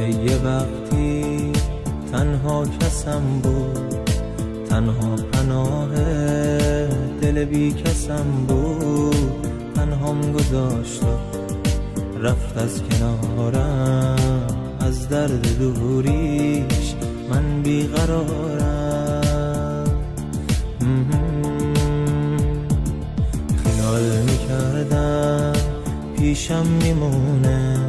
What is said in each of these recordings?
که یه وقتی تنها کسم بود، تنها پناه دل بی کسم بود، تنهام گذاشت و رفت از کنارم، از درد دوریش من بیقرارم. خیال میکردم پیشم میمونه،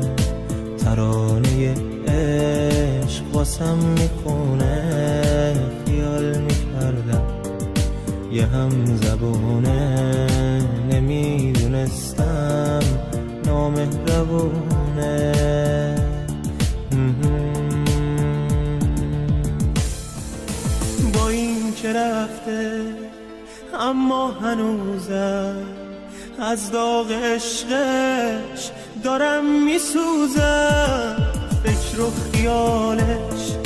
ترانه عشق واسم میخونه. خیال میکردم یه هم زبونه، نمیدونستم نامهربونه. با این که رفته اما هنوزم از داغ عشقش دارم میسوزم. فکر و خیالش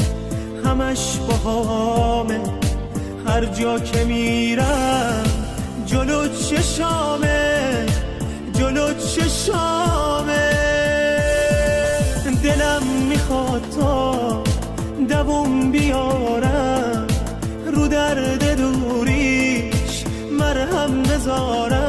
همش باهامه، هر جا که میرم جلو چشامه، جلو چشامه. دلم میخواد تا دووم بیارم، رو درد دوریش مرهم بذارم.